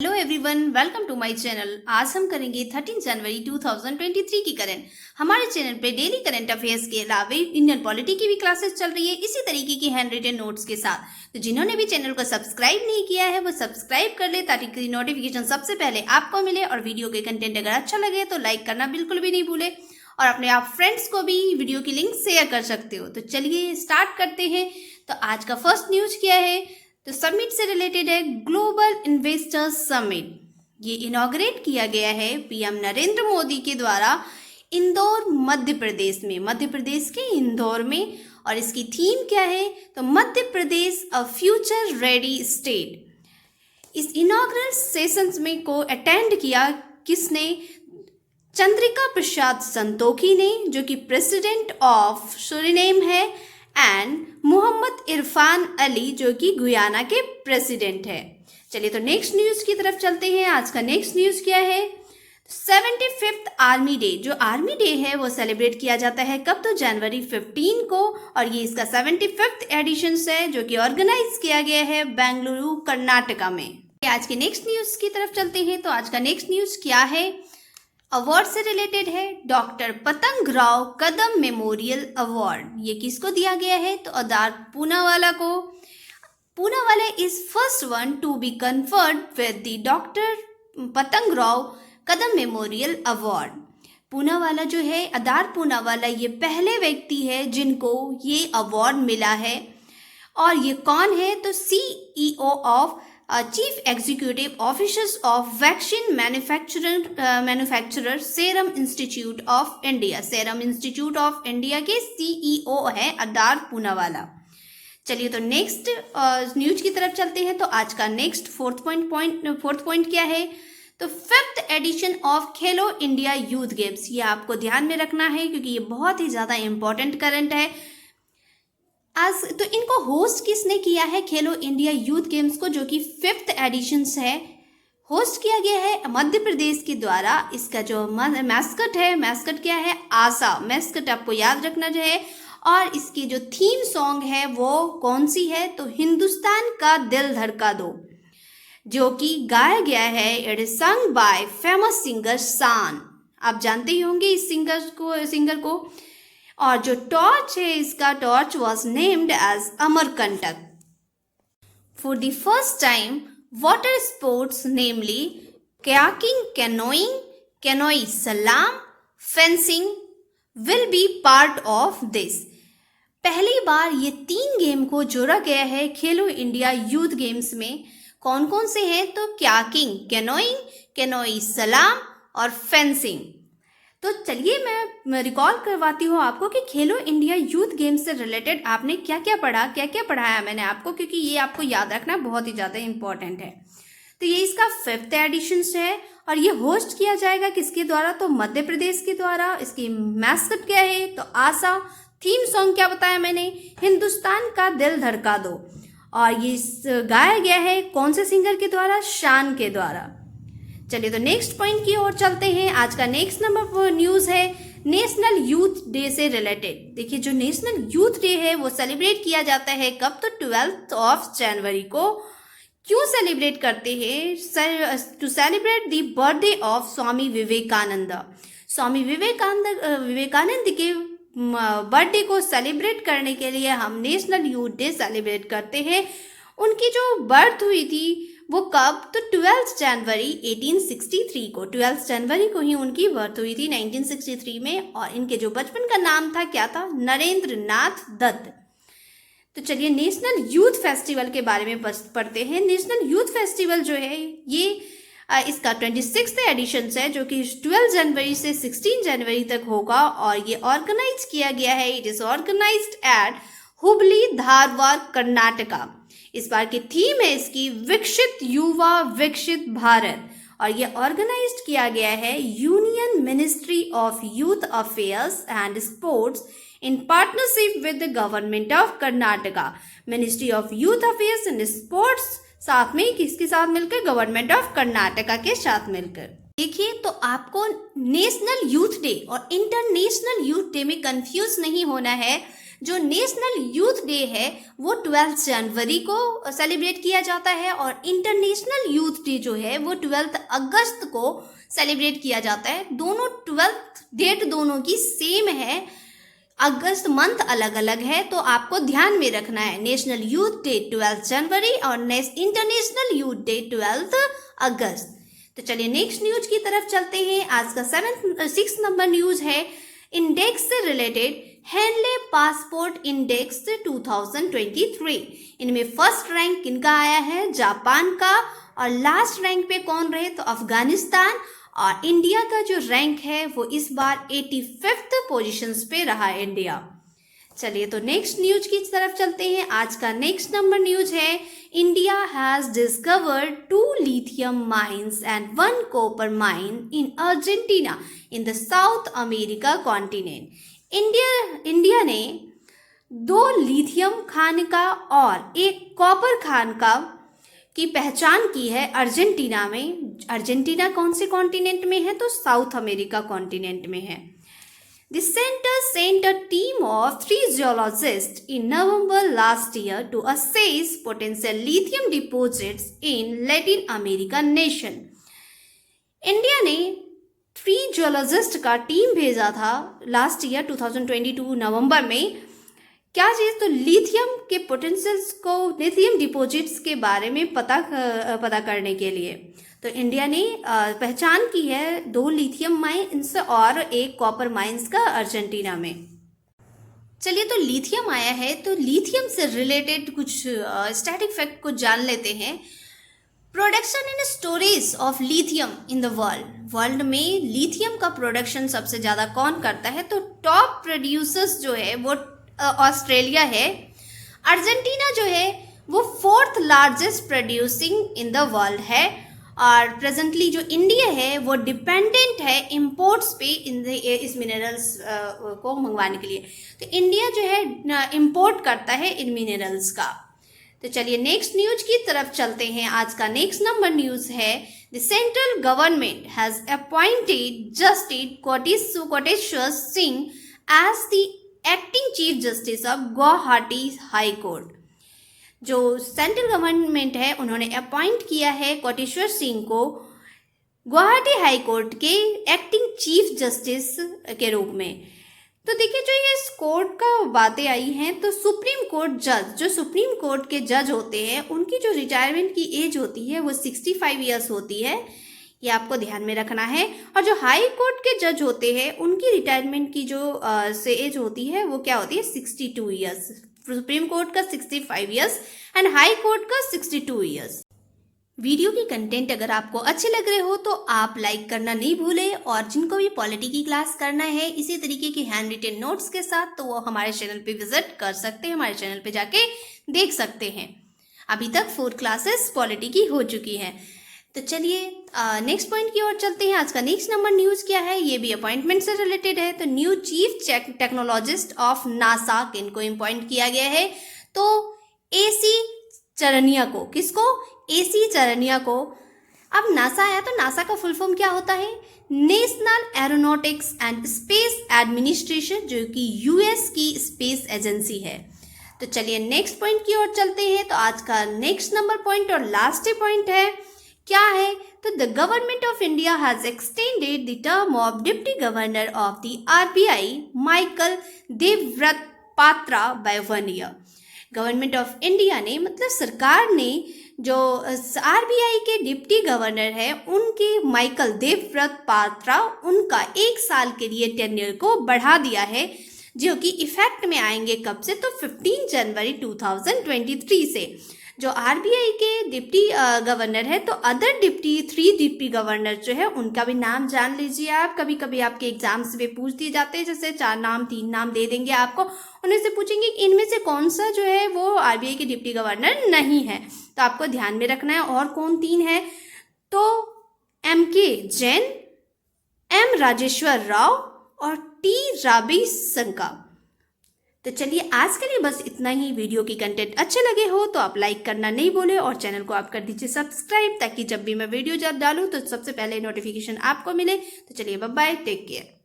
Hello everyone, welcome to my channel. आज हम करेंगे 13 जनवरी 2023 की करंट। हमारे चैनल पे डेली करंट अफेयर्स के अलावा इंडियन पॉलिटी की भी क्लासेस चल रही है इसी तरीके की हैंड रिटन नोट्स के साथ। तो जिन्होंने भी चैनल को सब्सक्राइब नहीं किया है वो सब्सक्राइब कर ले ताकि नोटिफिकेशन सबसे पहले आपको मिले। और वीडियो के कंटेंट अगर अच्छा लगे तो लाइक करना बिल्कुल भी नहीं भूले और अपने आप फ्रेंड्स को भी वीडियो की लिंक शेयर कर सकते हो। तो चलिए स्टार्ट करते हैं। तो आज का फर्स्ट न्यूज क्या है, तो समिट से रिलेटेड है। ग्लोबल इन्वेस्टर्स समिट ये इनॉग्रेट किया गया है पीएम नरेंद्र मोदी के द्वारा इंदौर मध्य प्रदेश में, मध्य प्रदेश के इंदौर में। और इसकी थीम क्या है, तो Madhya Pradesh a future ready state. इस इनॉग्रल सेशंस में को अटेंड किया किसने, चंद्रिका प्रसाद संतोखी ने जो कि प्रेसिडेंट ऑफ सुरिनेम है, एंड मोहम्मद इरफान अली जो कि गुयाना के प्रेसिडेंट है। चलिए तो नेक्स्ट न्यूज की तरफ चलते हैं। आज का नेक्स्ट न्यूज क्या है, 75th आर्मी डे। जो आर्मी डे है वो सेलिब्रेट किया जाता है कब, तो जनवरी 15 को। और ये इसका 75th एडिशन है जो कि ऑर्गेनाइज किया गया है बेंगलुरु कर्नाटका में। आज के नेक्स्ट न्यूज की तरफ चलते हैं। तो आज का नेक्स्ट न्यूज क्या है, अवार्ड से रिलेटेड है। डॉक्टर पतंग राव कदम मेमोरियल अवार्ड ये किसको दिया गया है, तो अदार पूनावाला को। Poonawalla is first one to be conferred with the doctor पतंग राव कदम मेमोरियल अवार्ड। पूनावाला जो है, अदार पूनावाला ये पहले व्यक्ति है जिनको ये अवार्ड मिला है। और ये कौन है, तो CEO of chief executive officers of vaccine manufacturer serum institute of India. Serum institute of India के CEO है अदार पूनावाला। चलिए तो नेक्स्ट न्यूज की तरफ चलते हैं। तो आज का नेक्स्ट फोर्थ पॉइंट क्या है, तो 5th addition of Khelo India youth games. ये आपको ध्यान में रखना है क्योंकि ये बहुत ही ज़्यादा इंपॉर्टेंट करंट है। आज तो इनको होस्ट किसने किया है, खेलो इंडिया यूथ गेम्स को, जो कि 5th एडिशन है, होस्ट किया गया है मध्य प्रदेश के द्वारा। इसका जो मैस्कट है, मैस्कट क्या है, आशा मैस्कट आपको याद रखना जो है। और इसकी जो थीम सॉन्ग है वो कौन सी है, तो हिंदुस्तान का दिल धड़का दो, जो कि गाया गया है, it is sung by famous singer शान। आप जानते ही होंगे इस सिंगर को। और जो टॉर्च है, इसका torch was named as Amarkantak. For the first time water sports namely kayaking, canoeing, canoe slalom, fencing will be part of this. पहली बार ये 3 गेम को जोड़ा गया है खेलो इंडिया यूथ गेम्स में। कौन कौन से हैं, तो kayaking, canoeing, canoe सलाम और फेंसिंग। तो चलिए मैं रिकॉल करवाती हूँ आपको कि खेलो इंडिया यूथ गेम्स से रिलेटेड आपने क्या क्या पढ़ाया मैंने आपको, क्योंकि ये आपको याद रखना बहुत ही ज़्यादा इंपॉर्टेंट है। तो ये इसका 5th एडिशन है और ये होस्ट किया जाएगा किसके द्वारा, तो मध्य प्रदेश के द्वारा। इसकी मैस्कट क्या है, तो आशा। थीम सॉन्ग क्या बताया मैंने, हिंदुस्तान का दिल धड़का दो। और ये गाया गया है कौन से सिंगर के द्वारा, शान के द्वारा। चलिए तो नेक्स्ट पॉइंट की ओर चलते हैं। आज का नेक्स्ट नंबर न्यूज है नेशनल यूथ डे से रिलेटेड। देखिए जो नेशनल यूथ डे है वो सेलिब्रेट किया जाता है कब, तो 12 जनवरी को। क्यों सेलिब्रेट करते हैं, to celebrate the birthday of Swami Vivekananda. Swami Vivekananda के बर्थडे को सेलिब्रेट करने के लिए हम नेशनल यूथ डे सेलिब्रेट करते हैं। उनकी जो बर्थ हुई थी वो कब, तो 12 जनवरी 1863 को। 12 जनवरी को ही उनकी बर्थ हुई थी 1963 में। और इनके जो बचपन का नाम था क्या था, नरेंद्र नाथ दत्त। तो चलिए नेशनल यूथ फेस्टिवल के बारे में पढ़ते हैं। नेशनल यूथ फेस्टिवल जो है ये इसका 26th एडिशन है जो कि 12 जनवरी से 16 जनवरी तक होगा। और ये ऑर्गेनाइज किया गया है, it is organised at Hubli Dharwad Karnataka. इस बार की थीम है इसकी विकसित युवा विकसित भारत। और ये ऑर्गेनाइज्ड किया गया है union ministry of youth affairs and sports in partnership with the government of Karnataka. Ministry of youth affairs and sports साथ में किसके साथ मिलकर, गवर्नमेंट ऑफ कर्नाटका के साथ मिलकर। देखिए तो आपको नेशनल यूथ डे और इंटरनेशनल यूथ डे में कंफ्यूज नहीं होना है। जो नेशनल यूथ डे है वो 12 जनवरी को सेलिब्रेट किया जाता है और इंटरनेशनल यूथ डे जो है वो 12 अगस्त को सेलिब्रेट किया जाता है। दोनों 12th डेट दोनों की सेम है, अगस्त मंथ अलग अलग है, तो आपको ध्यान में रखना है। नेशनल यूथ डे 12 जनवरी और इंटरनेशनल यूथ डे 12 अगस्त। तो चलिए नेक्स्ट न्यूज की तरफ चलते हैं। आज का 6 नंबर न्यूज है इंडेक्स से रिलेटेड, हेनले पासपोर्ट इंडेक्स 2023। इनमें फर्स्ट रैंक किनका आया है? जापान का। और लास्ट रैंक पे कौन रहे? तो अफगानिस्तान। और इंडिया का जो रैंक है वो इस बार 85th पोजीशंस पे रहा इंडिया। चलिए तो नेक्स्ट न्यूज की तरफ चलते हैं। आज का नेक्स्ट नंबर न्यूज है India has discovered 2 lithium mines and 1 copper mine in Argentina in the south America continent. India ने 2 लिथियम खान का और 1 कॉपर खान का की पहचान की है अर्जेंटीना में। अर्जेंटीना कौन से कॉन्टिनेंट में है? तो साउथ अमेरिका कॉन्टिनेंट में है। The center sent a team of 3 geologists in November last year to assess potential lithium deposits in Latin American nation. India ने 3 जियोलॉजिस्ट का टीम भेजा था लास्ट ईयर 2022 नवंबर में। क्या चीज़? तो लिथियम के पोटेंशियल्स को, लिथियम डिपॉजिट्स के बारे में पता करने के लिए। तो इंडिया ने पहचान की है 2 लिथियम माइंस और 1 कॉपर माइंस का अर्जेंटीना में। चलिए तो लिथियम आया है, तो लिथियम से रिलेटेड कुछ स्टैटिक फैक्ट को जान लेते हैं। Production and storage of lithium in the world में लिथियम का प्रोडक्शन सबसे ज़्यादा कौन करता है? तो टॉप प्रोड्यूसर्स जो है वो ऑस्ट्रेलिया है। अर्जेंटीना जो है वो 4th largest producing in the world है। और प्रेजेंटली जो इंडिया है वो डिपेंडेंट है इंपोर्ट्स पे इस मिनरल्स को मंगवाने के लिए। तो इंडिया जो है इंपोर्ट करता है इन मिनरल्स का। तो चलिए नेक्स्ट न्यूज की तरफ चलते हैं। आज का नेक्स्ट नंबर न्यूज है the central government has appointed justice Koteshwar Singh as the acting chief justice of Guwahati high court. जो सेंट्रल गवर्नमेंट है उन्होंने अपॉइंट किया है कोटेश्वर सिंह को गुवाहाटी हाई कोर्ट के एक्टिंग चीफ जस्टिस के रूप में। तो देखिए जो ये इस कोर्ट का बातें आई हैं, तो सुप्रीम कोर्ट जज, जो सुप्रीम कोर्ट के जज होते हैं उनकी जो रिटायरमेंट की एज होती है वो 65 ईयर्स होती है, ये आपको ध्यान में रखना है। और जो हाई कोर्ट के जज होते हैं उनकी रिटायरमेंट की जो से एज होती है वो क्या होती है? 62 ईयर्स। सुप्रीम कोर्ट का 65 ईयर्स एंड हाई कोर्ट का 62 ईयर्स। वीडियो की कंटेंट अगर आपको अच्छे लग रहे हो तो आप लाइक करना नहीं भूलें, और जिनको भी पॉलिटी की क्लास करना है इसी तरीके की हैंड रिटन नोट्स के साथ तो वो हमारे चैनल पे विजिट कर सकते हैं, हमारे चैनल पे जाके देख सकते हैं। अभी तक 4 क्लासेस पॉलिटी की हो चुकी हैं। तो चलिए नेक्स्ट पॉइंट की ओर चलते हैं। आज का नेक्स्ट नंबर न्यूज क्या है? ये भी अपॉइंटमेंट से रिलेटेड है। तो new chief technologist of NASA किनको अपॉइंट किया गया है? तो AC चरनिया को। किसको? AC चरनिया को। अब नासा आया तो नासा का फुल फॉर्म क्या होता है? National aeronautics and space administration, जो कि US की स्पेस एजेंसी है। तो चलिए नेक्स्ट पॉइंट की ओर चलते हैं। तो आज का नेक्स्ट नंबर पॉइंट और लास्ट पॉइंट है, क्या है? तो the government of India has extended the term of deputy governor of the RBI Michael Debabrata Patra by 1 year. Government of India ने, मतलब सरकार ने, जो RBI के डिप्टी गवर्नर है उनके माइकल देवव्रत पात्रा, उनका 1 साल के लिए टेन्योर को बढ़ा दिया है, जो कि इफेक्ट में आएंगे कब से? तो 15 जनवरी 2023 से। जो RBI के डिप्टी गवर्नर है, तो अदर 3 डिप्टी गवर्नर जो है उनका भी नाम जान लीजिए आप। कभी कभी आपके एग्जाम्स में पूछ दिए जाते हैं, जैसे 4 नाम 3 नाम दे देंगे आपको, उन्हें से पूछेंगे इनमें से कौन सा जो है वो RBI के डिप्टी गवर्नर नहीं है, तो आपको ध्यान में रखना है। और कौन 3 है? तो MK जैन, M राजेश्वर राव और T रविशंकर। तो चलिए आज के लिए बस इतना ही। वीडियो की कंटेंट अच्छे लगे हो तो आप लाइक करना नहीं भूलें और चैनल को आप कर दीजिए सब्सक्राइब, ताकि जब भी मैं वीडियो डालूं तो सबसे पहले नोटिफिकेशन आपको मिले। तो चलिए बाय बाय, टेक केयर।